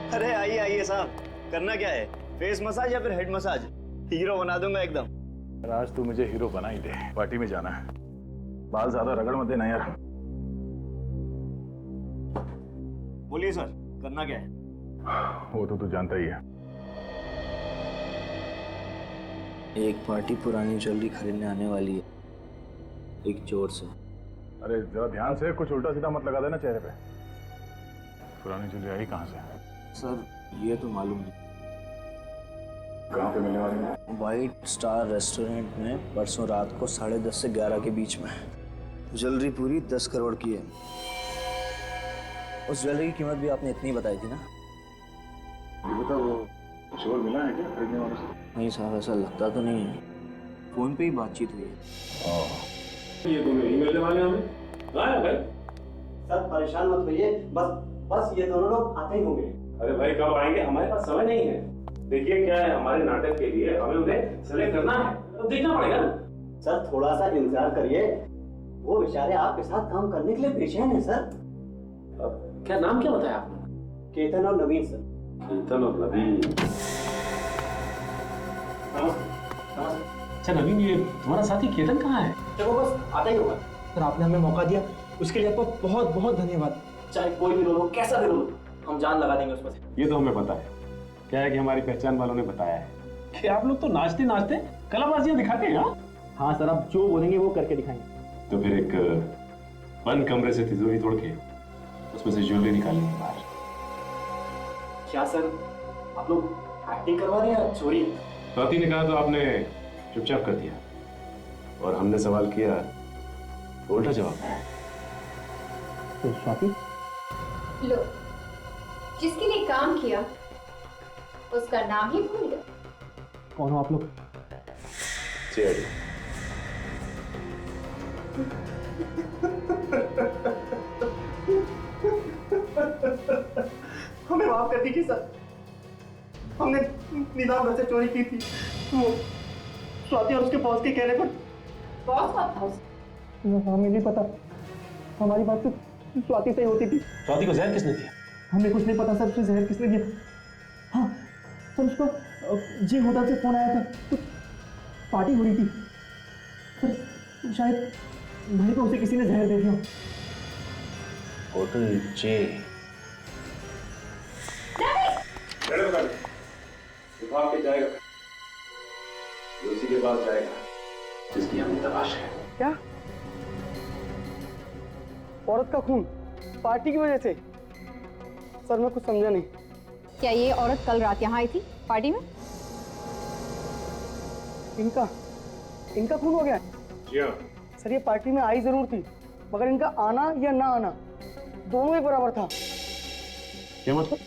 अरे आइए आइए साहब, करना क्या है? फेस मसाज या फिर हेड मसाज? हीरो बना दूंगा एकदम। आज तू मुझे हीरो बना ही दे, पार्टी में जाना है। बाल ज्यादा रगड़ मत देना यार। बोलिए सर, करना क्या है? वो तो तू जानता ही है। एक पार्टी पुरानी ज्वेलरी खरीदने आने वाली है, एक जोर से। अरे जरा ध्यान से, कुछ उल्टा सीधा मत लगा देना चेहरे पे। पुरानी ज्वेलरी आई कहाँ से? सर ये तो मालूम नहीं। कहाँ पे मिलने वाली है? वाइट स्टार रेस्टोरेंट में परसों रात को 10:30 से 11 के बीच में। ज्वेलरी पूरी 10 करोड़ की है। उस ज्वेलरी की कीमत भी आपने इतनी बताई थी ना? ये बता, वो कुछ और मिला है क्या खरीदने वाले से? नहीं साहब, ऐसा लगता तो नहीं है। फोन पे ही बातचीत हुई है। ये दोनों ही मिलने वाले हमें? हाँ भाई। सर परेशान मत होइए, बस ये दोनों लोग आते ही होंगे। अरे भाई कब आएंगे, हमारे पास समय नहीं है। देखिए क्या है, हमारे नाटक के लिए हमें उन्हें सेलेक्ट करना है, तो देखना पड़ेगा ना। सर थोड़ा सा इंतजार करिए, वो बेचारे आपके साथ काम करने के लिए बेचैन है सर। क्या नाम क्या बताया आपने? केतन और नवीन सर। केतन और नवीन। अच्छा नवीन, ये तुम्हारा साथी केतन कहाँ है? चलो बस आता ही होगा। सर आपने हमें मौका दिया, उसके लिए आपका बहुत बहुत धन्यवाद। चाहे कोई भी रोल हो, कैसा भी रोल हो, हम जान लगा देंगे उसमें से। ये तो हमें पता है। क्या है कि हमारी पहचान वालों ने बताया है कि आप लोग तो नाचते नाचते कलाबाजियां दिखाते हैं। हाँ सर, आप जो बोलेंगे वो करके दिखाएंगे। तो फिर एक बंद कमरे से तिजोरी तोड़ के उसमें से ज्वेलरी निकालनी है बाहर। क्या सर, आप लोग एक्टिंग करवा रहे हैं या चोरी? स्वाति ने कहा तो आपने चुपचाप कर दिया, और हमने सवाल किया तो उल्टा जवाब दिया। तो स्वाति, लो, जिसके लिए काम किया उसका नाम ही भूल गए। कौन हो आप लोग? सीआईडी। हमें माफ कर दीजिए सर, हमने निजाम घर से चोरी की थी। वो स्वाति और उसके बॉस के कहने पर। बॉस कौन था उसका? हमें नहीं पता, हमारी बात तो स्वाति से ही होती थी। स्वाति को जहर किसने दिया? हमें कुछ नहीं पता सर, उसे जहर किसने दिया। हाँ सर, उसको जी होटल से फोन आया था, कुछ पार्टी हो रही थी सर, शायद भाई को उसे किसी ने जहर दे दिया। होटल जे। विभाग के जाएगा, उसी के पास जाएगा जिसकी हमें तलाश है। क्या? औरत का खून पार्टी की वजह से? सर मैं कुछ समझा नहीं। क्या ये औरत कल रात यहाँ आई थी पार्टी में? इनका खून हो गया? जी हाँ। सर ये पार्टी में आई जरूर थी, मगर इनका आना या ना आना दोनों एक बराबर था। क्या मतलब?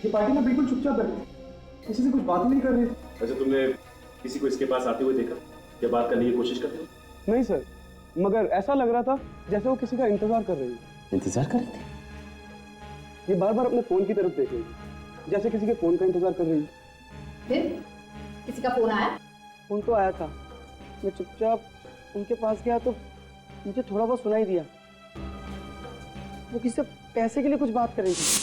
ये पार्टी में बिल्कुल चुपचाप बैठे, किसी से कुछ बात नहीं कर रहे थे। अच्छा, तुमने किसी को इसके पास आते हुए देखा या बात करने की कोशिश करते हो? नहीं सर, मगर ऐसा लग रहा था जैसे वो किसी का इंतजार कर रही है। इंतजार कर रहे थे? ये बार बार अपने फोन की तरफ देख रही है, जैसे किसी के फोन का इंतजार कर रही है। फिर किसी का फोन आया? फोन तो आया था, मैं चुपचाप उनके पास गया तो मुझे थोड़ा बहुत सुनाई दिया। वो किसी से पैसे के लिए कुछ बात कर रही थी।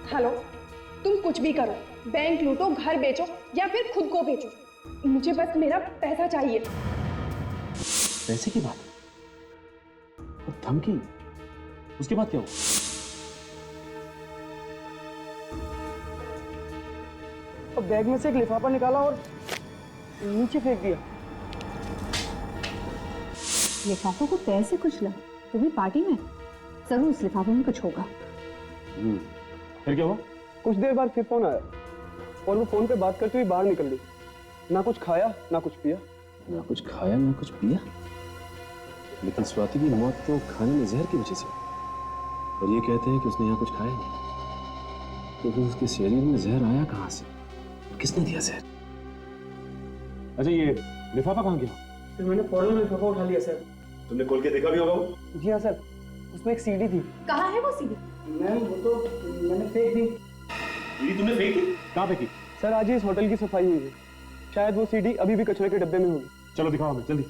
हेलो, तुम कुछ भी करो, बैंक लूटो, घर बेचो या फिर खुद को बेचो, मुझे बस मेरा पैसा चाहिए। पैसे की बात और धमकी, उसके बाद क्या हुआ? और बैग में से एक लिफाफा निकाला और नीचे फेंक दिया। लिफाफों को पैसे कुछ लगा, तो भी पार्टी में जरूर उस लिफाफे में कुछ होगा। फिर क्या हुआ? कुछ देर बाद फिर फोन आया और वो फोन पे बात करते हुए बाहर निकल गई। ना कुछ खाया ना कुछ पिया। ना कुछ खाया ना कुछ पिया, लेकिन स्वाति की मौत तो खाने में जहर की वजह से, और ये कहते हैं कि उसने यहाँ कुछ खाया नहीं। तो फिर उसके शरीर में जहर आया कहाँ से? किसने दिया जहर? अच्छा, ये लिफाफा कहाँ गया? फिर मैंने फौरन लिफाफा उठा लिया सर। तुमने खोल के देखा भी होगा वो? जी हाँ सर, उसमें एक सीडी थी। कहाँ है वो सीडी? मैम वो तो मैंने फेंक दी। सीडी तुमने फेंक दी? कहाँ फेंकी? सर आज ही इस होटल की सफाई हुई है, शायद वो सीडी अभी भी कचरे के डब्बे में होगी। चलो दिखाओ हमें जल्दी।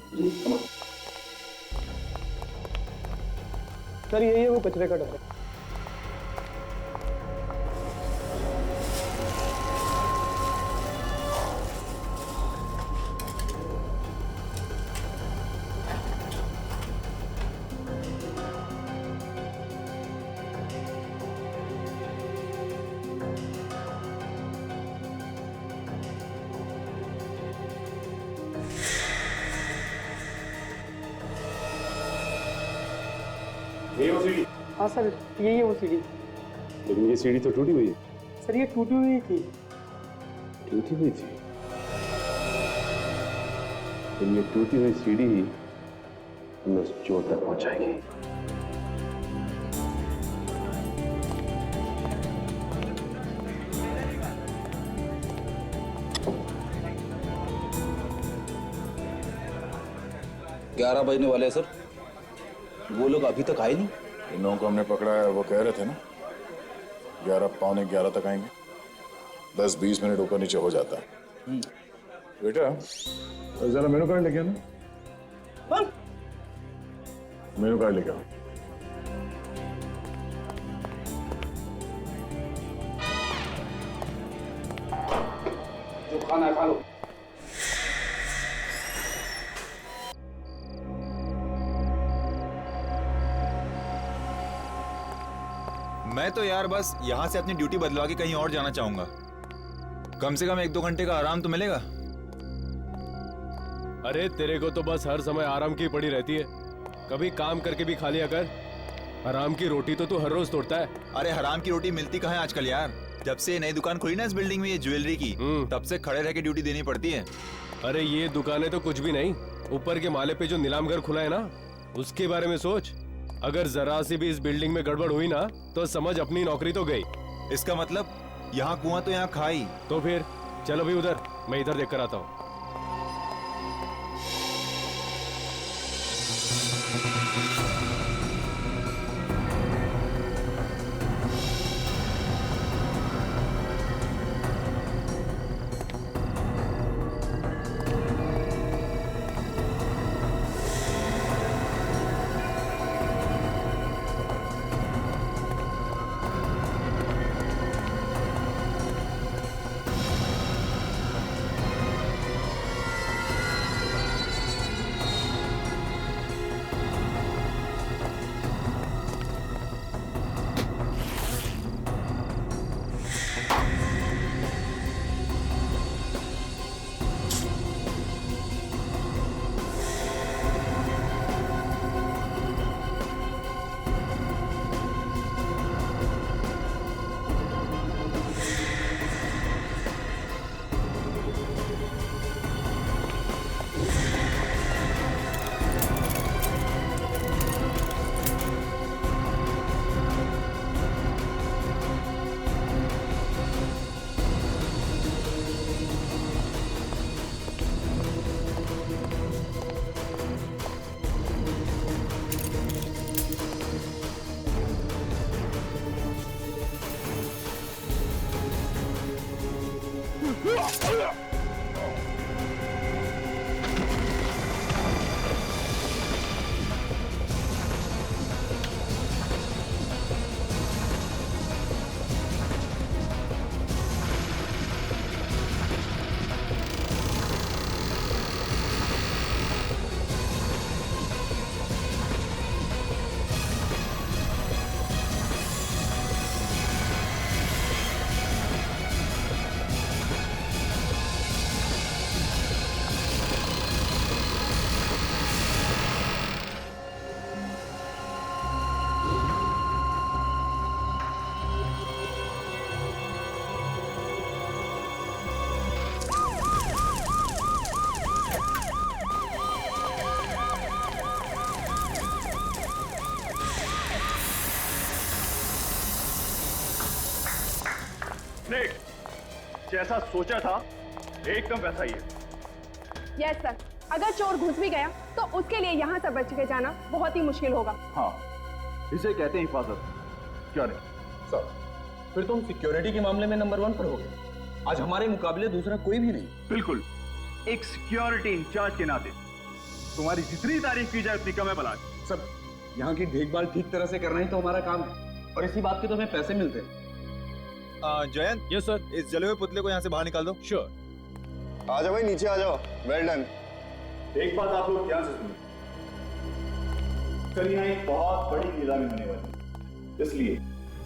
सर यही है वो कचरे का डब्बा। ये वो सीढ़ी। हाँ सर यही है वो सीढ़ी। लेकिन ये सीढ़ी तो टूटी हुई है। सर ये टूटी हुई थी। टूटी हुई थी? तो ये टूटी हुई सीढ़ी ही हमें उस चोर तक पहुंचाएगी। ग्यारह बजने वाले हैं सर, वो लोग अभी तक आए नहीं। इन लोगों को हमने पकड़ा है, वो कह रहे थे ना 11 पौने 11 तक आएंगे। 10-20 मिनट ऊपर नीचे हो जाता है। बेटा जरा मेनू कार्ड लेके आना। मेनू कार्ड लेके आओ। जो खाना है खा लो। मैं तो यार बस यहाँ से अपनी ड्यूटी बदलवा के कहीं और जाना चाहूंगा। कम से कम 1-2 घंटे का आराम तो मिलेगा। अरे तेरे को तो बस हर समय आराम की पड़ी रहती है, कभी काम करके भी खा लिया कर। हराम की रोटी तो तू हर रोज तोड़ता है। अरे हराम की रोटी मिलती कहाँ है आजकल यार। जब से नई दुकान खुली ना इस बिल्डिंग में, ये ज्वेलरी की, तब से खड़े रह के ड्यूटी देनी पड़ती है। अरे ये दुकानें तो कुछ भी नहीं, ऊपर के माले पे जो नीलाम घर खुला है ना, उसके बारे में सोच। अगर जरा सी भी इस बिल्डिंग में गड़बड़ हुई ना तो समझ अपनी नौकरी तो गई। इसका मतलब यहाँ कुआं तो यहाँ खाई। तो फिर चलो भी उधर, मैं इधर देख कर आता हूँ। जैसा सोचा था एकदम वैसा ही है। यस सर, अगर चोर घुस भी गया तो उसके लिए यहाँ से बच के जाना बहुत ही मुश्किल होगा। हाँ, इसे कहते हैं हिफाजत। क्या नहीं सर, फिर तुम सिक्योरिटी के मामले में नंबर 1 पर हो गए। आज हमारे मुकाबले दूसरा कोई भी नहीं। बिल्कुल, एक सिक्योरिटी इंचार्ज के नाते तुम्हारी जितनी तारीफ की जाए उतनी कम है। बलाज सर, यहाँ की देखभाल ठीक तरह से करना ही तो हमारा काम है, और इसी बात के तो हमें पैसे मिलते हैं। Jayant, yes sir. इस जले हुए पुतले को यहाँ से बाहर निकाल दो। श्योर। आ जाओ भाई, नीचे आ जाओ। Well done. एक बात आप लोग ध्यान से सुनिए, कल यहाँ एक बहुत बड़ी नीलामी होने वाली है, इसलिए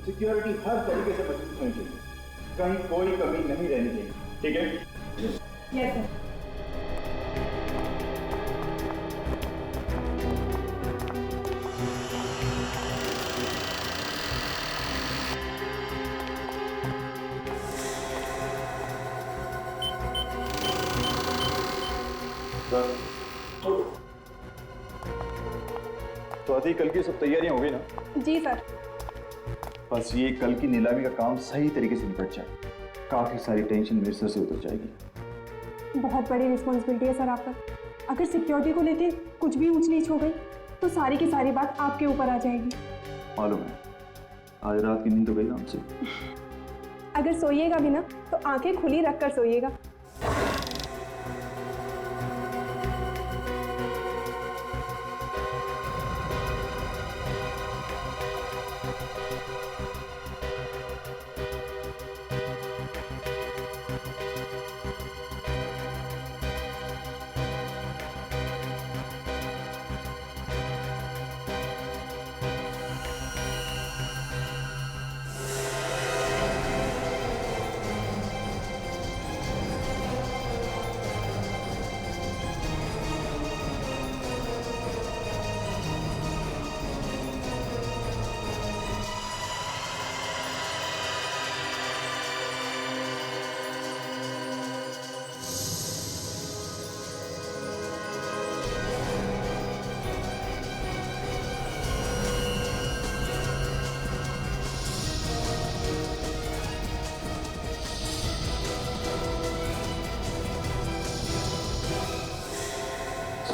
सिक्योरिटी हर तरीके से मजबूत होनी चाहिए, कहीं कोई कमी नहीं रहनी चाहिए, ठीक है? Yes sir. स्वाति, कल की सब तैयारियां हो गई ना? जी सर। बस ये कल की नीलामी का काम सही तरीके से निपट जाए, काफी सारी टेंशन मेरे सर से उतर जाएगी। बहुत बड़ी रिस्पॉन्सिबिलिटी है सर आप पर। अगर सिक्योरिटी को लेके कुछ भी ऊंच नीच हो गई तो सारी की सारी बात आपके ऊपर आ जाएगी। मालूम है, आज रात की नींद तो गई हमसे। अगर सोइएगा भी ना तो आंखें खुली रखकर सोइएगा।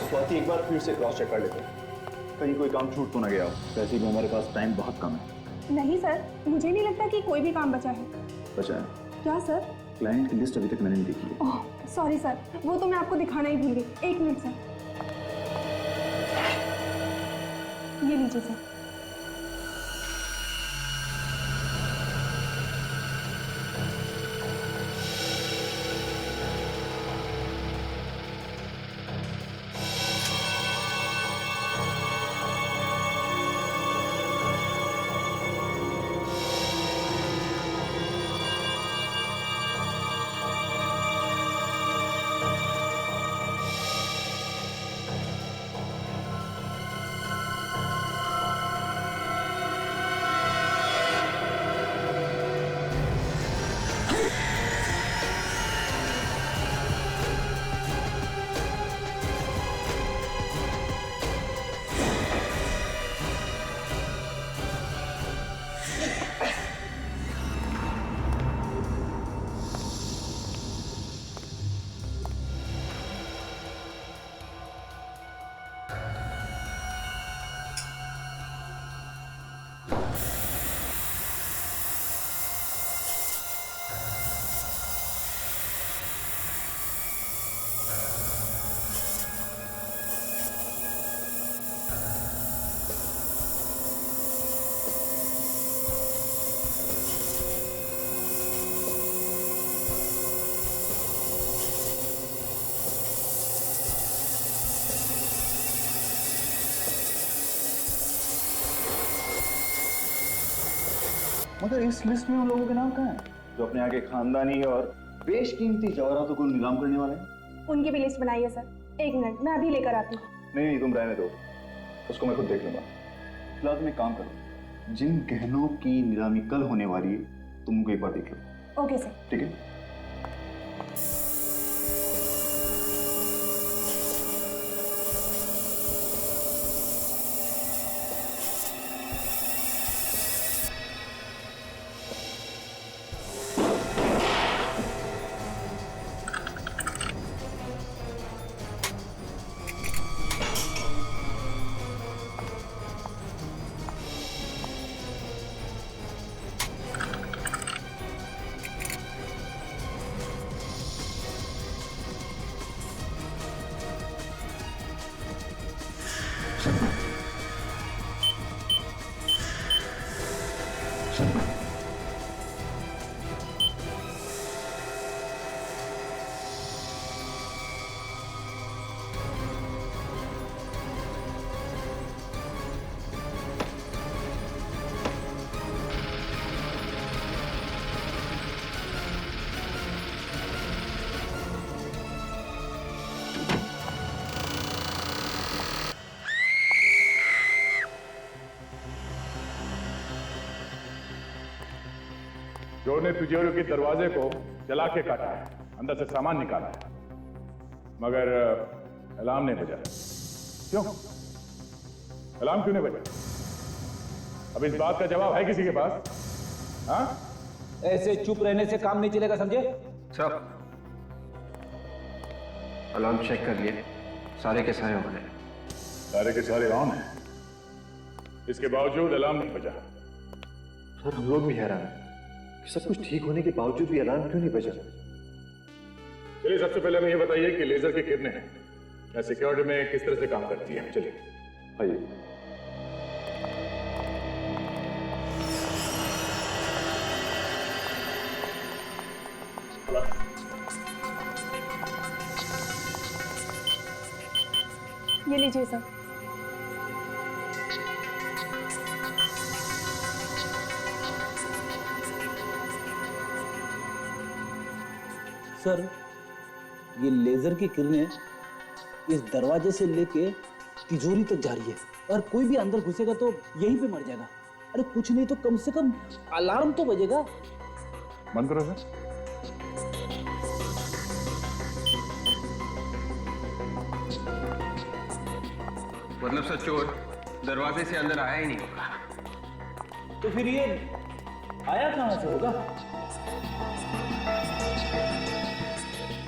स्वाति, एक बार फिर से क्रॉस चेक कर लेते हैं, कहीं कोई काम छूट तो ना गया हो। वैसे भी हमारे पास टाइम बहुत कम है। नहीं सर, मुझे नहीं लगता कि कोई भी काम बचा है। बचा है? क्या सर? क्लाइंट की लिस्ट अभी तक मैंने नहीं देखी है। ओह सॉरी सर, वो तो मैं आपको दिखाना ही भूल गई। एक मिनट सर, ये लीजिए सर। मगर इस लिस्ट में उन लोगों के नाम कहाँ हैं जो अपने आगे खानदानी और बेशकीमती जवाहरातों को नीलाम करने वाले हैं? उनकी भी लिस्ट बनाइए सर। एक मिनट, मैं अभी लेकर आती हूँ। नहीं, तुम रहने दो, उसको मैं खुद देख लूंगा। फिलहाल तुम एक काम करो, जिन गहनों की नीलामी कल होने वाली है तुम उनको एक बार देख लो। Okay sir. ठीक है? चोर ने तिजोरी के दरवाजे को जला के काटा है, अंदर से सामान निकाला है, मगर अलार्म नहीं बजा। क्यों? अलार्म क्यों नहीं बजा? अब इस बात का जवाब है किसी के पास? हाँ? ऐसे चुप रहने से काम नहीं चलेगा, समझे? सर, अलार्म चेक कर लिए, सारे के सारे ऑन है। सारे के सारे ऑन है, इसके बावजूद अलार्म नहीं बजा। सर, हम लोग भी हैरान हैं कि सब कुछ ठीक होने के बावजूद भी अलार्म क्यों नहीं बजा। चलिए, सबसे पहले हमें ये बताइए कि लेजर की किरणें या सिक्योरिटी में किस तरह से काम करती है। चलिए आइए। ये लीजिए सर। सर, ये लेजर की किरणें इस दरवाजे से लेके तिजोरी तक जा रही है और कोई भी अंदर घुसेगा तो यहीं पे मर जाएगा। अरे कुछ नहीं तो कम से कम अलार्म तो बजेगा। बंद करो सर। मतलब सर, चोर दरवाजे से अंदर आया ही नहीं होगा। तो फिर ये आया कहां से होगा?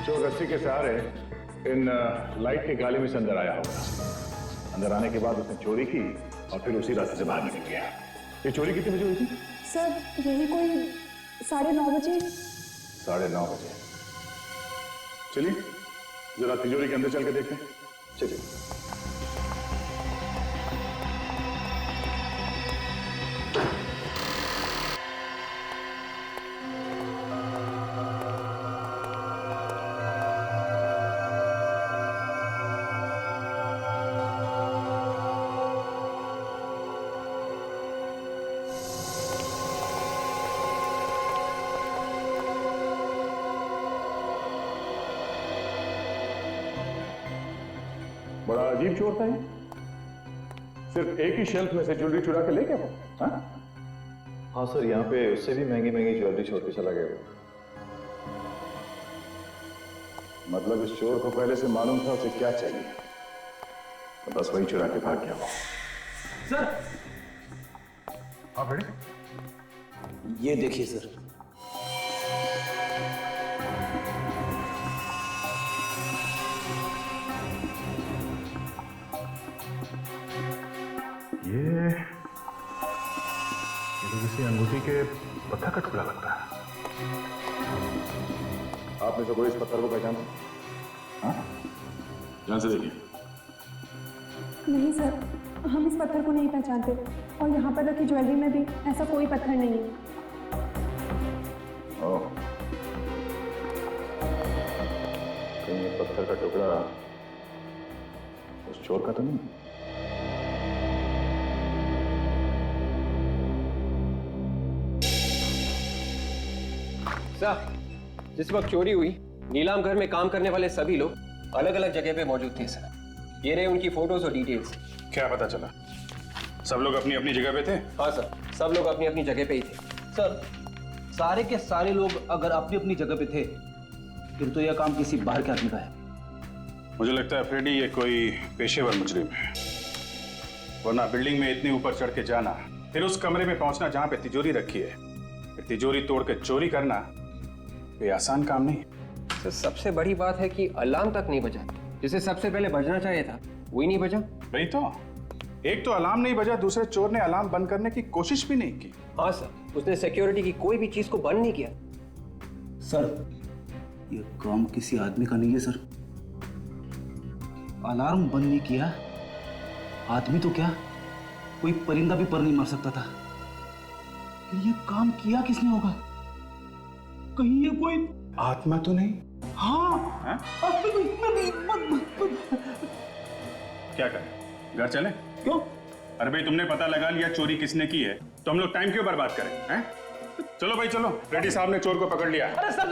चोर रस्सी के सहारे इन लाइट के गाले में से अंदर आया होगा। अंदर आने के बाद उसने चोरी की और फिर उसी रास्ते से बाहर निकल गया। ये चोरी कितने बजे हुई थी? सर, यही कोई 9:30 बजे। 9:30 बजे। चलिए जरा तिजोरी के अंदर चल के देखते हैं। चलिए। बड़ा अजीब चोर था ये। सिर्फ एक ही शेल्फ में से ज्वेलरी चुरा के ले गया वो। हाँ सर, यहाँ पे उससे भी महंगी महंगी ज्वेलरी छोड़ के चला गया वो। मतलब इस चोर को पहले से मालूम था उसे क्या चाहिए, तो बस वही चुरा के भाग गया वो। सर। हाँ बेटे, ये देखिए सर। ये तो किसी अंगूठी के पत्थर का टुकड़ा लगता है। आपने तो कोई इस पत्थर को पहचाना? हाँ, ध्यान से देखिए। नहीं सर, हम इस पत्थर को नहीं पहचानते और यहाँ पर रखी ज्वेलरी में भी ऐसा कोई पत्थर नहीं है। ओह, कहीं ये पत्थर का टुकड़ा उस चोर का तो नहीं? सर, जिस वक्त चोरी हुई नीलाम घर में काम करने वाले सभी लोग अलग अलग जगह पे मौजूद थे सर। ये रहे उनकी फोटोज और डिटेल्स। क्या पता चला? सब लोग अपनी अपनी जगह पे थे? हाँ सर, सब लोग अपनी अपनी जगह पे ही थे। सर, सारे के सारे लोग अगर अपनी अपनी जगह पे थे फिर तो यह काम किसी बाहर के आदमी का है। मुझे लगता है फ्रेडी ये कोई पेशेवर मुजरिम है, वरना बिल्डिंग में इतने ऊपर चढ़ के जाना, फिर उस कमरे में पहुंचना जहां पे तिजोरी रखी है, फिर तिजोरी तोड़ के चोरी करना, ये आसान काम नहीं है। सर, सबसे बड़ी बात है कि अलार्म तक नहीं बजा। जिसे सबसे पहले बजना चाहिए था वही नहीं बजा। वही तो, एक तो अलार्म नहीं बजा, दूसरे चोर ने अलार्म बंद करने की कोशिश भी नहीं की। हाँ सर, उसने सिक्योरिटी की कोई भी चीज को बंद नहीं किया। सर, ये काम किसी आदमी का नहीं है सर। अलार्म बंद नहीं किया, आदमी तो क्या कोई परिंदा भी पर नहीं मार सकता था। ये काम किया किसने होगा? कहीं ये कोई आत्मा तो नहीं? हाँ, क्या करें, घर चले? क्यों? अरे भाई, तुमने पता लगा लिया चोरी किसने की है, तो हम लोग टाइम क्यों बर्बाद करें? हैं? चलो भाई चलो, रेड्डी साहब ने चोर को पकड़ लिया। अरे सर,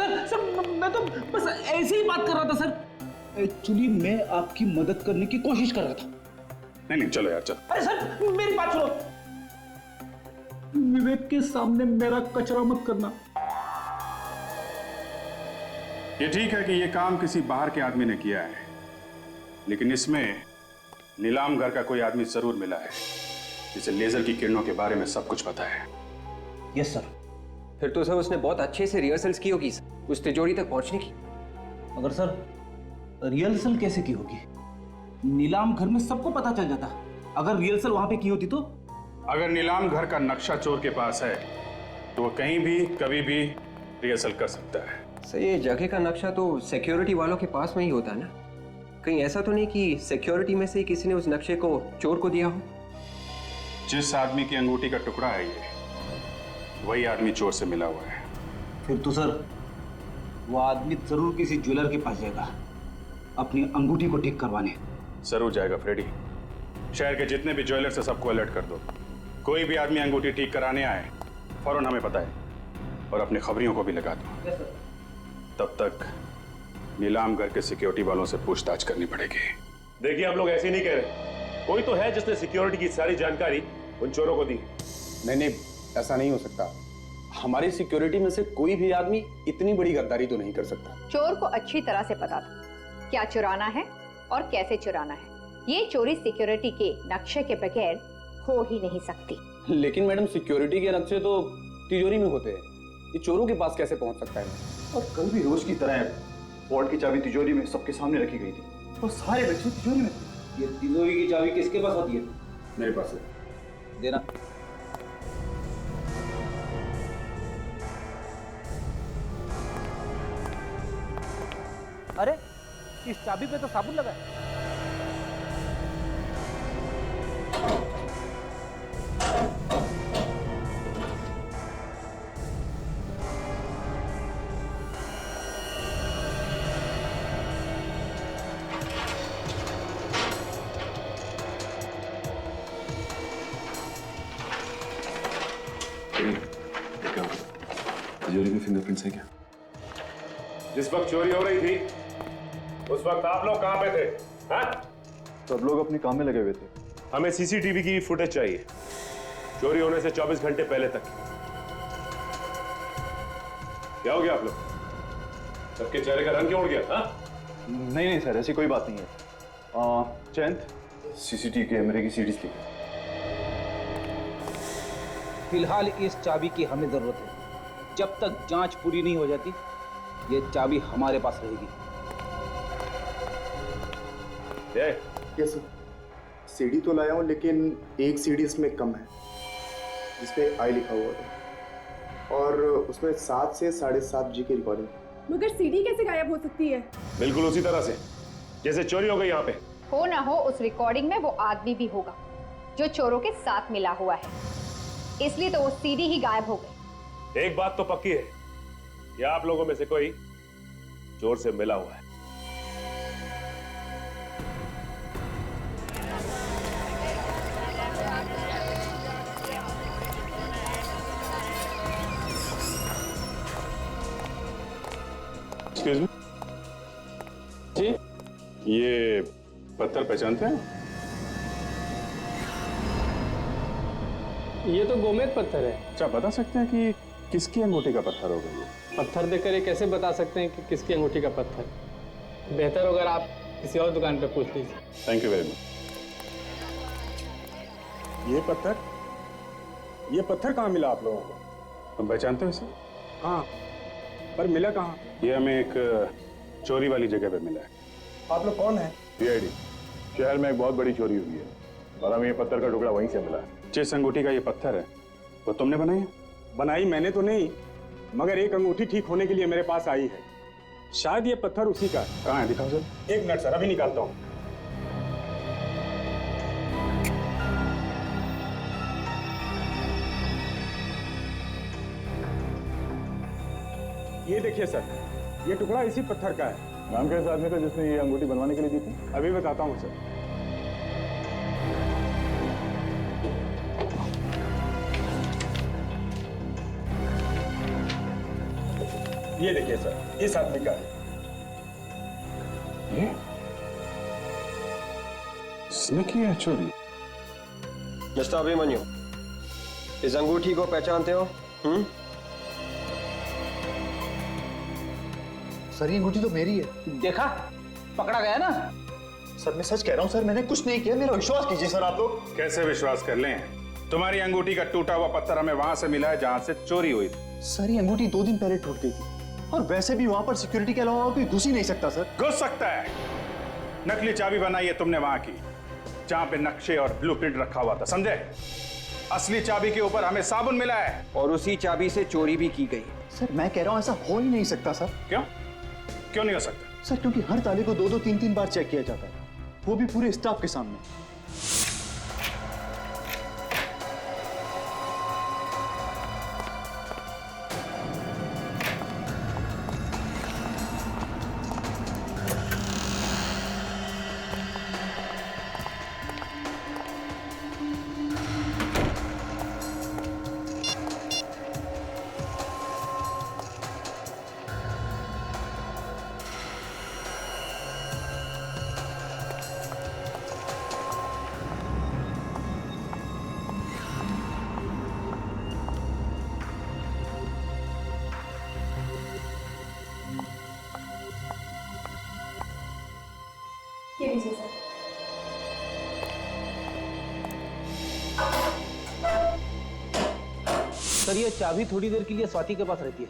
मैं तो बस ऐसे ही बात कर रहा था सर। एक्चुअली मैं आपकी मदद करने की कोशिश कर रहा था। नहीं चलो यार, चलो। अरे सर, मेरी बात सुनो। विवेक के सामने मेरा कचरा मत करना। ये ठीक है कि ये काम किसी बाहर के आदमी ने किया है, लेकिन इसमें नीलाम घर का कोई आदमी जरूर मिला है जिसे लेजर की किरणों के बारे में सब कुछ पता है। Yes sir. फिर तो सर उसने बहुत अच्छे से रिहर्सल्स की होगी उस तिजोरी तक पहुंचने की। मगर सर रिहर्सल कैसे की होगी? नीलाम घर में सबको पता चल जाता अगर रिहर्सल वहां पे की होती तो। अगर नीलाम घर का नक्शा चोर के पास है तो वो कहीं भी कभी भी रिहर्सल कर सकता है। सर ये जगह का नक्शा तो सिक्योरिटी वालों के पास में ही होता है ना, कहीं ऐसा तो नहीं कि सिक्योरिटी में से ही किसी ने उस नक्शे को चोर को दिया हो? जिस आदमी की अंगूठी का टुकड़ा है ये, वही आदमी चोर से मिला हुआ है। फिर तो सर वो आदमी जरूर किसी ज्वेलर के पास जाएगा अपनी अंगूठी को ठीक करवाने। जरूर जाएगा फ्रेडी। शहर के जितने भी ज्वेलर से सबको अलर्ट कर दो, कोई भी आदमी अंगूठी ठीक कराने आए फौरन हमें बताए और अपने खबरियों को भी लगा दो। तब तक नीलाम घर के सिक्योरिटी वालों से पूछताछ करनी पड़ेगी। देखिए आप लोग ऐसे नहीं कह रहे, कोई तो है जिसने सिक्योरिटी की सारी जानकारी उन चोरों को दी। नहीं, ऐसा नहीं हो सकता। हमारी सिक्योरिटी में से कोई भी आदमी इतनी बड़ी गद्दारी तो नहीं कर सकता। चोर को अच्छी तरह से पता था क्या चुराना है और कैसे चुराना है। ये चोरी सिक्योरिटी के नक्शे के बगैर हो ही नहीं सकती। लेकिन मैडम सिक्योरिटी के नक्शे तो तिजोरी में होते हैं, ये चोरों के पास कैसे पहुंच सकता है? और कल भी रोज की तरह वॉर्ड की चाबी तिजोरी में सबके सामने रखी गई थी और सारे बच्चे तिजोरी में थे। ये तिजोरी की चाबी किसके पास होती है? मेरे पास है। देना। अरे इस चाबी पे तो साबुन लगा है। तिजोरी में फिंगरप्रिंट्स है क्या? जिस वक्त चोरी हो रही थी उस वक्त आप लोग कहां पे थे? हाँ? सब लोग अपने काम में लगे हुए थे। हमें सीसीटीवी की फुटेज चाहिए चोरी होने से 24 घंटे पहले तक। क्या हो गया आप लोग? सबके चेहरे का रंग क्यों उड़ गया? हाँ? नहीं सर, ऐसी कोई बात नहीं है। चैंत सीसीटीवी कैमरे की सीडीज थी। फिलहाल इस चाबी की हमें जरूरत है। जब तक जांच पूरी नहीं हो जाती ये चाबी हमारे पास रहेगी। यस सर, सीडी तो लाया हूँ लेकिन एक सीडी इसमें कम है जिसपे आई लिखा हुआ है और उसमें 7 से 7.5 जी की रिकॉर्डिंग। मगर सीडी कैसे गायब हो सकती है? बिल्कुल उसी तरह से जैसे चोरी हो गई यहाँ पे। हो ना हो उस रिकॉर्डिंग में वो आदमी भी होगा जो चोरों के साथ मिला हुआ है, इसलिए तो वो सीडी ही गायब हो गई। एक बात तो पक्की है कि आप लोगों में से कोई चोर से मिला हुआ है। एक्सक्यूज मी जी, ये पत्थर पहचानते हैं? ये तो गोमेद पत्थर है। अच्छा, बता सकते हैं कि किसकी अंगूठी का पत्थर होगा ये? पत्थर देखकर ये कैसे बता सकते हैं कि किसकी अंगूठी का पत्थर? बेहतर होगा आप किसी और दुकान पे पूछ लीजिए। Thank you very much. ये पत्थर कहाँ मिला आप लोगों को? तुम पहचानते हो इसे? हाँ, पर मिला कहाँ? ये हमें एक चोरी वाली जगह पे मिला है। आप लोग कौन है? सीआईडी। शहर में एक बहुत बड़ी चोरी हुई है और हमें ये पत्थर का टुकड़ा वहीं से मिला है। जिस अंगूठी का ये पत्थर है वो तुमने बनाई है? बनाई मैंने तो नहीं, मगर एक अंगूठी ठीक होने के लिए मेरे पास आई है। शायद ये पत्थर उसी का है। कहाँ है, दिखाओ सर। एक मिनट सर, अभी निकालता हूँ। ये देखिए सर, ये टुकड़ा इसी पत्थर का है। नाम क्या है इस आदमी का जिसने ये अंगूठी बनवाने के लिए दी थी? अभी बताता हूँ सर। ये देखिए सर, इस आदमी का है। ये इसने की है चोरी? मिस्टर अभिमन्यु, इस अंगूठी को पहचानते हो? सर ये अंगूठी तो मेरी है। देखा, पकड़ा गया ना। सर मैं सच कह रहा हूँ सर, मैंने कुछ नहीं किया, मेरा विश्वास कीजिए सर आप लोग। कैसे विश्वास कर लें? तुम्हारी अंगूठी का टूटा हुआ पत्थर हमें वहां से मिला है जहां से चोरी हुई थी। सर ये अंगूठी 2 दिन पहले टूट गई थी, और वैसे भी वहां पर सिक्योरिटी के अलावा कोई घुस ही नहीं सकता सर। घुस सकता है। नकली चाबी बनाई है तुमने वहां की, जहां पे नक्शे और ब्लूप्रिंट रखा हुआ था, समझे? असली चाबी के ऊपर हमें साबुन मिला है, और उसी चाबी से चोरी भी की गई। सर मैं कह रहा हूँ ऐसा हो ही नहीं सकता सर। क्यों? क्यों नहीं हो सकता? सर क्योंकि हर ताले को 2-2, 3-3 बार चेक किया जाता है, वो भी पूरे स्टाफ के सामने। ये लीजिए सर। सर ये चाबी थोड़ी देर के लिए स्वाति के पास रहती है,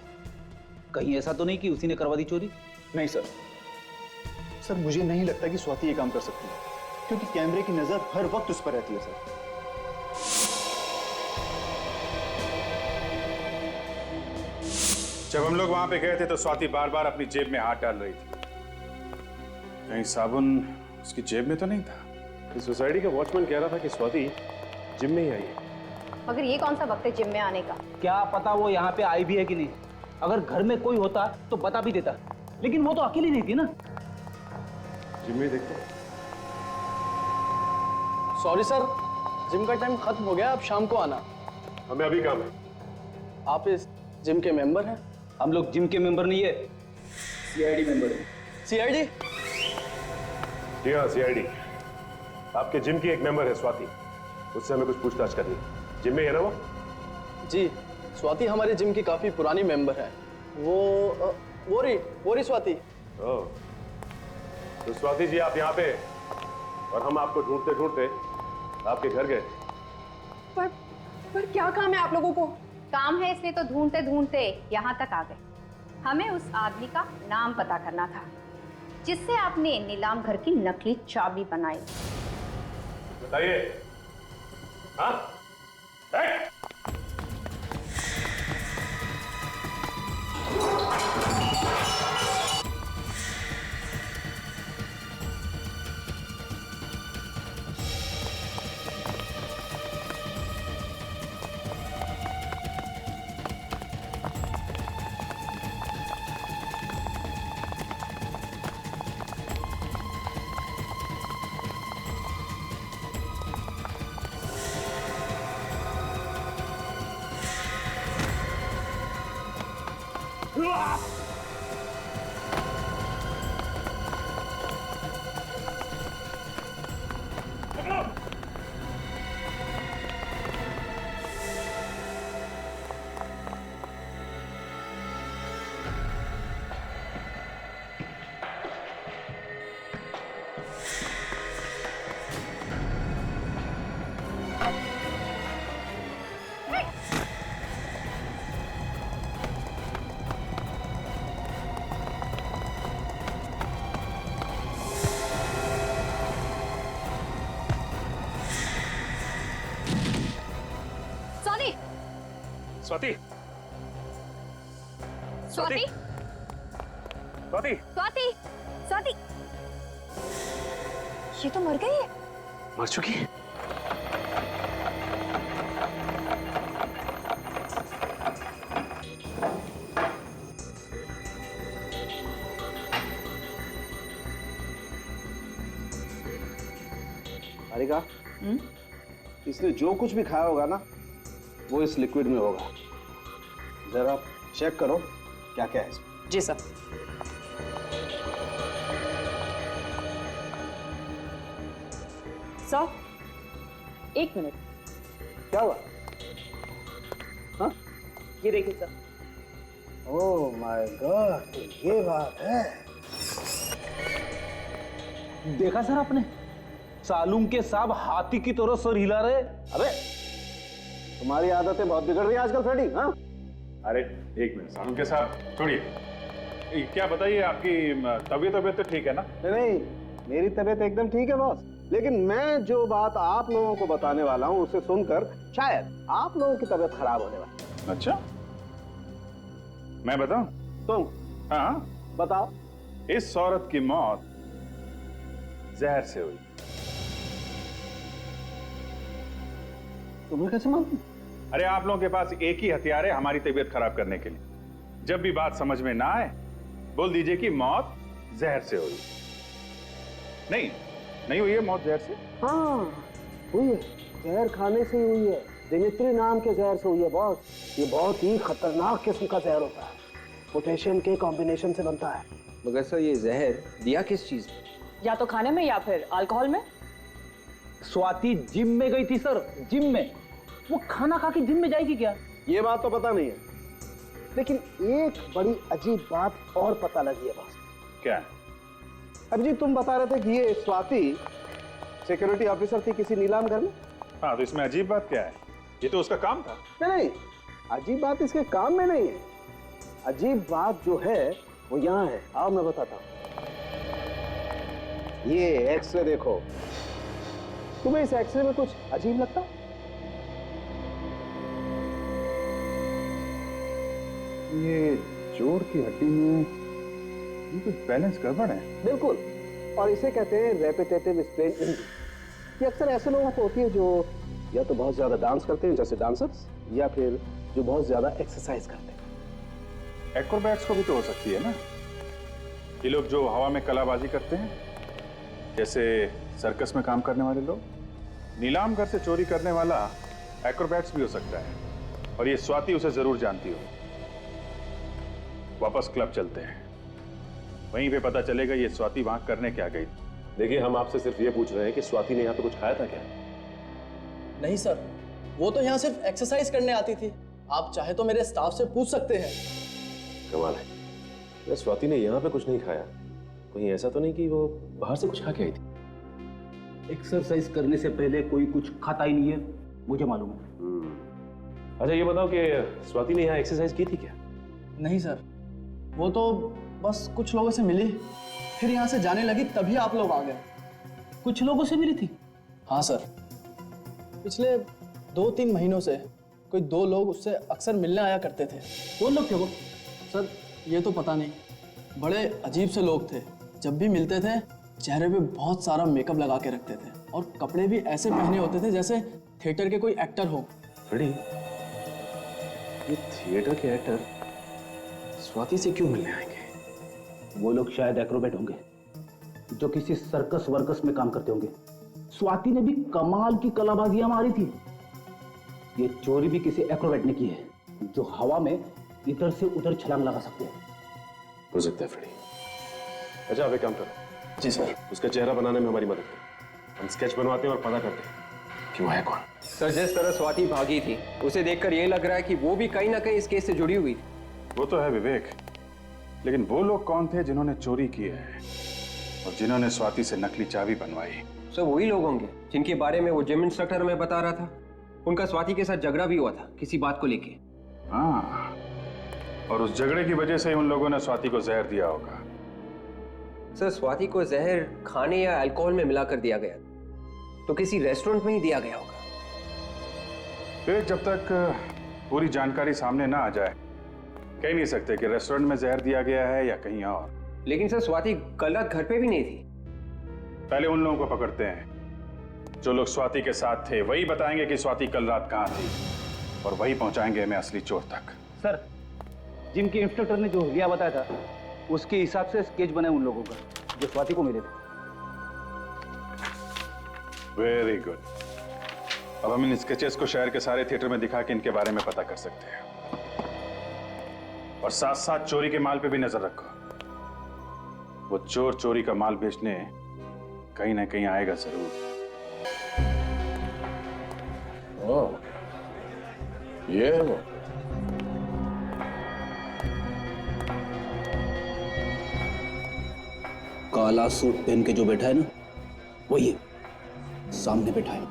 कहीं ऐसा तो नहीं कि उसी ने करवा दी चोरी? नहीं सर, सर मुझे नहीं लगता कि स्वाति ये काम कर सकती है, क्योंकि कैमरे की नजर हर वक्त उस पर रहती है सर। जब हम लोग वहां पे गए थे तो स्वाति बार बार अपनी जेब में हाथ डाल रही थी, कहीं साबुन उसकी जेब में तो नहीं था। सोसाइटी का वॉचमैन कह रहा था कि स्वाति जिम में ही आई है। मगर ये कौन सा वक्त है जिम में आने का? क्या पता वो यहाँ पे आई भी है कि नहीं। अगर घर में कोई होता तो बता भी देता, लेकिन वो तो अकेली नहीं थी ना। जिम में देखते हैं। सॉरी सर, जिम का टाइम खत्म हो गया, अब शाम को आना। हमें अभी काम है। आप इस जिम के मेंबर हैं? हम लोग जिम के मेंबर नहीं है, सीआईडी मेंबर है। सीआईडी? जी हाँ, सीआईडी। आपके जिम की एक मेंबर है स्वाति, उससे हमें कुछ पूछताछ करनी है। जिम में है ना वो? जी, स्वाति हमारे जिम की काफी पुरानी मेंबर है। वो रही स्वाति। ओह, तो स्वाति जी आप यहाँ पे, और हम आपको ढूंढते ढूंढते आपके घर गए। पर क्या काम है आप लोगों को? काम है इसलिए तो ढूंढते ढूंढते यहाँ तक आ गए। हमें उस आदमी का नाम पता करना था जिससे आपने नीलाम घर की नकली चाबी बनाई। बताइए। हाँ? स्वाति, स्वाति, स्वाति, स्वाति, स्वाति, ये तो मर गई है। मर चुकी है? हारिका, इसने जो कुछ भी खाया होगा ना, वो इस लिक्विड में होगा। जरा चेक करो क्या क्या है इसमें। जी सर। Sir, 1 minute. क्या हुआ? हाँ? ये देखिए सर, ओह माय गॉड, तो ये बात है। देखा सर आपने, सालूम के साहब हाथी की तरह सर हिला रहे। अबे तुम्हारी आदतें बहुत बिगड़ रही है आजकल फ्रेडी। हाँ अरे एक मिनट सालूम के साहब, छोड़िए। क्या बताइए, आपकी तबीयत तो ठीक है ना? नहीं, मेरी तबीयत एकदम ठीक है बॉस, लेकिन मैं जो बात आप लोगों को बताने वाला हूँ उसे सुनकर शायद आप लोगों की तबीयत खराब होने वाली है। अच्छा, मैं बताऊं? तुम? हाँ बताओ। इस औरत की मौत जहर से हुई। तुम्हें कैसे मालूम? अरे आप लोगों के पास एक ही हथियार है हमारी तबीयत खराब करने के लिए। जब भी बात समझ में ना आए बोल दीजिए कि मौत जहर से हुई। नहीं हुई है मौत जहर से। हाँ हुई है, जहर खाने से ही हुई है। दिमित्री नाम के जहर से हुई है बॉस। ये बहुत ही खतरनाक किस्म का जहर होता है, पोटेशियम के कॉम्बिनेशन से बनता है। मगर सर ये जहर दिया किस चीज में? या तो खाने में या फिर अल्कोहल में। स्वाति जिम में गई थी सर, जिम में। वो खाना खा के जिम में जाएगी क्या? ये बात तो पता नहीं है, लेकिन एक बड़ी अजीब बात और पता लगी है बॉस। क्या? अभिजीत तुम बता रहे थे कि ये स्वाति सिक्योरिटी ऑफिसर थी किसी नीलाम घर में। हाँ, तो इसमें अजीब बात क्या है? ये तो उसका काम था। नहीं, अजीब बात इसके काम में नहीं है। अजीब बात जो है वो यहाँ है। आओ मैं बताता हूँ। ये एक्सरे देखो। तुम्हें इस एक्सरे में कुछ अजीब लगता? ये जोड़ की हड्डी में ये कुछ बैलेंस गड़बड़ है। बिल्कुल, और इसे कहते हैं रेपिटेटिव स्ट्रेन इंजरी। ये अक्सर ऐसे लोगों को होती है जो या तो बहुत ज्यादा डांस करते हैं जैसे डांसर्स, या फिर जो बहुत ज्यादा एक्सरसाइज करते हैं। एक्रोबैट्स को भी तो हो सकती है ना। ये लोग जो हवा में कलाबाजी करते हैं, जैसे सर्कस में काम करने वाले लोग। नीलाम घर से चोरी करने वाला एक्रोबैट्स भी हो सकता है, और ये स्वाति उसे जरूर जानती हो। वापस क्लब चलते हैं, वहीं पे पता चलेगा ये स्वाति वहां करने क्या गई। देखिए, हम आपसे सिर्फ ये पूछ रहे हैं कि स्वाति ने यहाँ पे कुछ खाया था क्या? नहीं सर, वो तो यहाँ सिर्फ एक्सरसाइज करने आती थी। आप चाहे तो मेरे स्टाफ से पूछ सकते हैं। कमाल है, या स्वाति ने यहाँ पे कुछ नहीं खाया? कहीं ऐसा तो नहीं कि वो बाहर से कुछ खा के आई थी? एक्सरसाइज करने से पहले कोई कुछ खाता ही नहीं है, मुझे मालूम है। अच्छा ये बताओ कि स्वाति ने यहाँ एक्सरसाइज की थी क्या? नहीं सर, वो तो बस कुछ लोगों से मिली, फिर यहाँ से जाने लगी, तभी आप लोग आ गए। कुछ लोगों से मिली थी? हाँ सर, पिछले 2-3 महीनों से कोई 2 लोग उससे अक्सर मिलने आया करते थे। कौन लोग थे वो? सर ये तो पता नहीं, बड़े अजीब से लोग थे। जब भी मिलते थे चेहरे पे बहुत सारा मेकअप लगा के रखते थे, और कपड़े भी ऐसे पहने होते थे जैसे थिएटर के कोई एक्टर हो। फ्रेडी, ये थिएटर के एक्टर स्वाति से क्यों मिलने आएंगे? वो लोग शायद एक्रोबैट होंगे जो किसी सर्कस वर्कस में काम करते होंगे। स्वाति ने भी कमाल की कलाबाजियां मारी थी। ये चोरी भी किसी एक्रोबैट ने की है जो हवा में इधर से उधर छलांग लगा सकते हैं। हो सकता है फ्रेडी। अच्छा आप एक काम करो। जी सर। उसका चेहरा बनाने में हमारी मदद करो। हम स्केच बनवाते हैं और पता करते हैं कि वो है कौन। सर जिस तरह स्वाति भागी थी उसे देखकर ये लग रहा है कि वो भी कहीं ना कहीं इस केस से जुड़ी हुई थी। वो तो है विवेक, लेकिन वो लोग कौन थे जिन्होंने चोरी की है और जिन्होंने स्वाति से नकली चाबी बनवाई? सर वही लोग होंगे जिनके बारे में वो जिम इंस्ट्रक्टर हमें बता रहा था। उनका स्वाति के साथ झगड़ा भी हुआ था किसी बात को लेके। हाँ, और उस झगड़े की वजह से उन लोगों ने स्वाति को जहर दिया होगा। सर स्वाति को जहर खाने या अल्कोहल में मिलाकर दिया गया तो किसी रेस्टोरेंट में ही दिया गया होगा। फिर जब तक पूरी जानकारी सामने ना आ जाए कह नहीं सकते कि रेस्टोरेंट में जहर दिया गया है या कहीं और। लेकिन सर स्वाति कल रात घर पे भी नहीं थी। पहले उन लोगों को पकड़ते हैं जो लोग स्वाति के साथ थे। वही बताएंगे कि स्वाति कल रात कहाँ थी और वही पहुंचाएंगे हमें असली चोर तक। सर, जिम के इंस्ट्रक्टर ने जो हुलिया बताया था उसके हिसाब से स्केच बने उन लोगों का जो स्वाति को मिले थे। Very good. अब हम इन स्केचेस को शहर के सारे थिएटर में दिखा के इनके बारे में पता कर सकते हैं, और साथ साथ चोरी के माल पे भी नजर रखो। वो चोर चोरी का माल बेचने कहीं ना कहीं आएगा जरूर। ओह, ये है वो। काला सूट पहन के जो बैठा है ना, वही है, सामने बैठा है।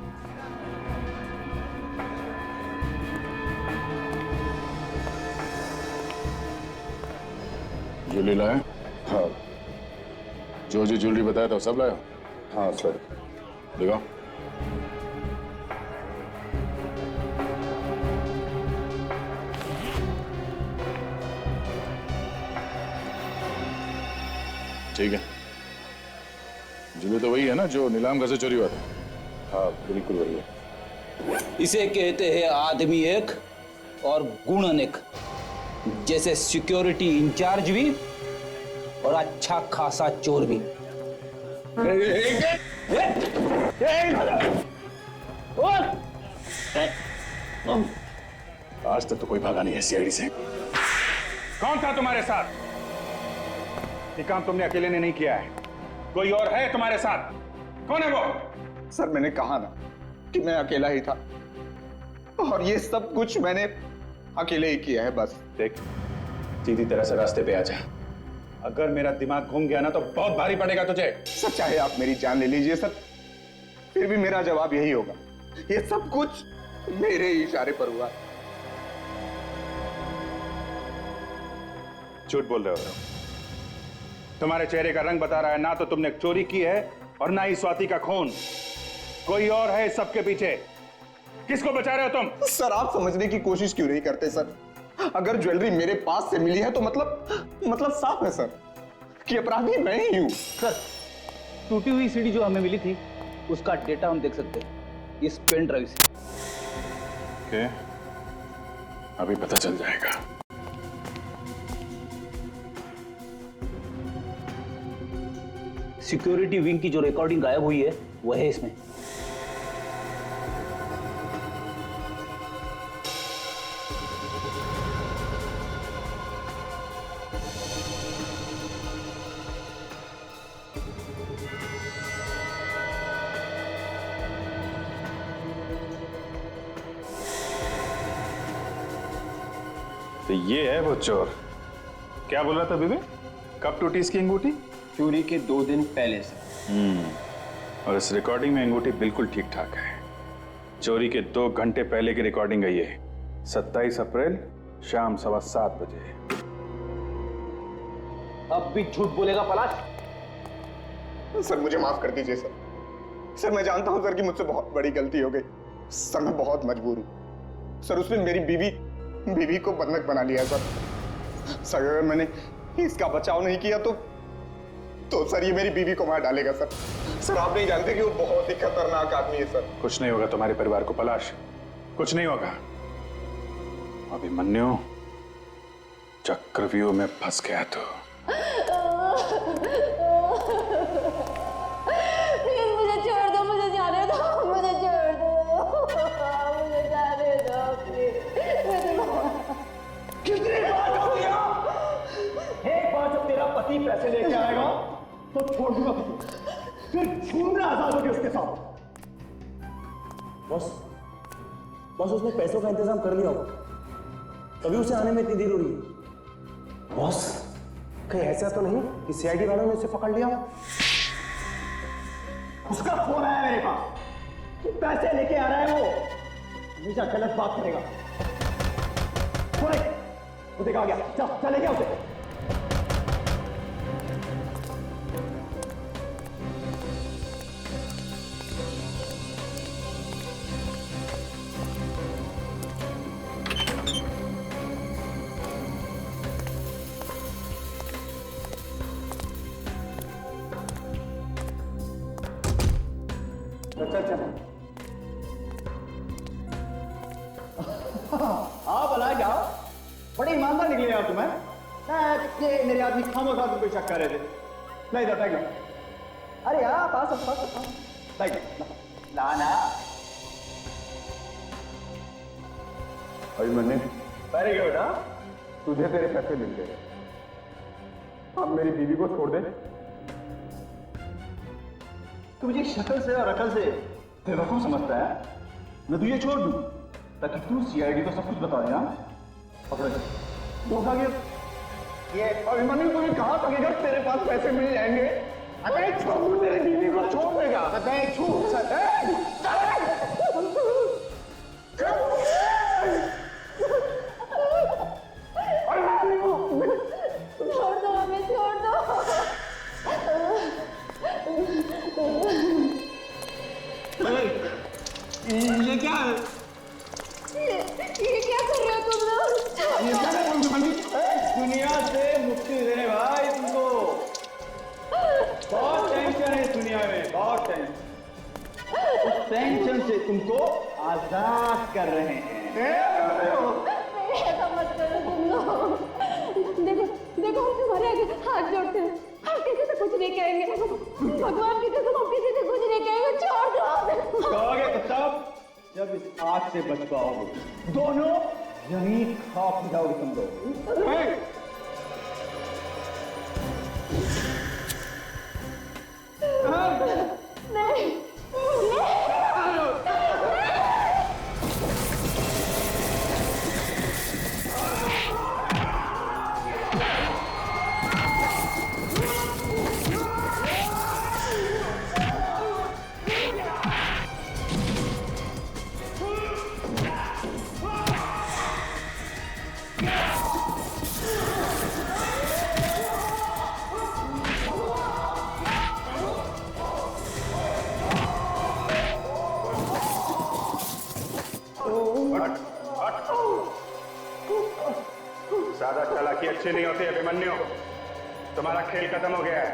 ज्वेलरी लाए? हाँ। जो ज्वेलरी बताया था सब लाया? हाँ सर। दिखाओ। ठीक है, ज्वेलरी तो वही है ना जो नीलाम घर से चोरी हुआ था? हाँ बिल्कुल वही है। इसे कहते हैं आदमी एक और गुण अनेक। जैसे सिक्योरिटी इंचार्ज भी और अच्छा खासा चोर भी। आज तक तो कोई भागा नहीं है सीआईडी से। कौन था तुम्हारे साथ? ये काम तुमने अकेले ने नहीं किया है, कोई और है तुम्हारे साथ। कौन है वो? सर मैंने कहा ना कि मैं अकेला ही था, और ये सब कुछ मैंने अकेले ही किया है बस। देख, सीधी तरह से रास्ते पे आ जा। अगर मेरा दिमाग घूम गया ना तो बहुत भारी पड़ेगा तुझे। सर चाहे आप मेरी जान ले लीजिए सर, फिर भी मेरा जवाब यही होगा, ये सब कुछ मेरे ही इशारे पर हुआ। झूठ बोल रहे हो। तुम्हारे चेहरे का रंग बता रहा है, ना तो तुमने चोरी की है और ना ही स्वाति का खून। कोई और है इस सबके पीछे। किसको बचा रहे हो तुम? सर आप समझने की कोशिश क्यों नहीं करते सर? अगर ज्वेलरी मेरे पास से मिली है तो मतलब साफ है सर कि अपराधी मैं ही हूं। सर, टूटी हुई सीढ़ी जो हमें मिली थी उसका डेटा हम देख सकते हैं इस पेन ड्राइव से। ओके, अभी पता चल जाएगा। सिक्योरिटी विंग की जो रिकॉर्डिंग गायब हुई है वह है इसमें। तो ये है वो चोर। क्या बोल रहा था बीबी? कब टूटी इसकी अंगूठी? चोरी के 2 दिन पहले से। और इस रिकॉर्डिंग में अंगूठी बिल्कुल ठीक ठाक है। चोरी के 2 घंटे पहले की रिकॉर्डिंग है ये। 27 अप्रैल शाम 7:15 बजे। अब भी झूठ बोलेगा पलाश? सर मुझे माफ कर दीजिए सर। सर मैं जानता हूं सर कि मुझसे बहुत बड़ी गलती हो गई। सर मैं बहुत मजबूर हूं सर। उसने मेरी बीवी को बंधक बना लिया सर। सर अगर मैंने इसका बचाव नहीं किया तो सर ये मेरी बीवी को मार डालेगा सर। सर आप नहीं जानते कि वो बहुत ही खतरनाक आदमी है सर। कुछ नहीं होगा तुम्हारे परिवार को पलाश, कुछ नहीं होगा। अभिमन्यु चक्रव्यूह में फंस गया तो प्लीज मुझे छोड़ दो, मुझे जाने दो, मुझे छोड़ दो, मुझे जाने दो प्लीज। कितनी बार हो गया? एक बार जब तेरा पति पैसे लेके आएगा तो छोड़ दूंगा, फिर घूमना आजाद होगी उसके साथ। बस उसने पैसों का इंतजाम कर लिया होगा, तभी उसे आने में इतनी देर हो रही है। बॉस कहीं ऐसा तो नहीं कि सीआईडी वालों ने उसे पकड़ लिया? उसका फोन आया मेरे पास कि पैसे लेके आ रहा है। वो हमेशा गलत बात करेगा। वो देखा गया, चले गया उसे। चल आप भला क्या बड़े ईमानदार निकले यार तुम्हें। ये मेरे आदमी खामोखा तुम पे शक कर रहे थे। नहीं जाता क्या? अरे यार पास ना अभिमन्यु वेरी गुड। हाँ तुझे तेरे पैसे मिल गए, अब मेरी बीवी को छोड़ दे। तू मुझे शक्ल से और अकल से बेवकूफ समझता है। मैं तुझे छोड़ दूं ताकि तू सीआईडी को सब कुछ बता देना। पकड़ धोखा गया। ये अभिमन्यु तुम्हें कहां तक तेरे पास पैसे मिल जाएंगे? अबे छोड़, मेरी बीवी को छोड़ देगा। अबे छूट छोड़ दो हमें, छोड़ दो। ये क्या है? ये क्या कर रहे हो तुम लोग? ये क्या कर रहे हो? दुनिया से मुक्ति देने भाई तुमको। बहुत टेंशन है इस दुनिया में, बहुत टेंशन। उस टेंशन से तुमको आजाद कर रहे हैं। ऐसा मत करो तुम लोग। देखो देखो, हम तुम्हारे आगे हाथ जोड़ते हैं, हम किसी से कुछ नहीं कहेंगे। भगवान की कसम, हम किसी से कुछ नहीं कहेंगे। छोड़ दो। कहोगे तब जब इस आग से बच पाओगे। दोनों यहीं खाक जाओगे तुम लोग। नहीं, ज्यादा चालाकी अच्छी नहीं होती अभिमन्यु। तुम्हारा खेल खत्म हो गया है।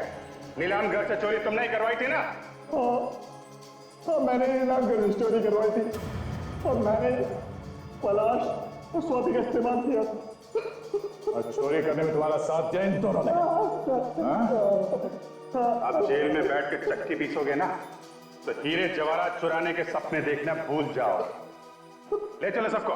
नीलाम घर से चोरी तुम नहीं करवाई थी ना? हाँ, मैंने नीलाम घर से चोरी करवाई थी और मैंने पलाश और स्वाति का इस्तेमाल किया था। और चोरी करने में तुम्हारा साथ दिया इन दोनों ने? अब जेल में बैठ के चक्की पीसोगे ना तो हीरे जवाहरात चुराने के सपने देखना भूल जाओ। ले चलो सबको।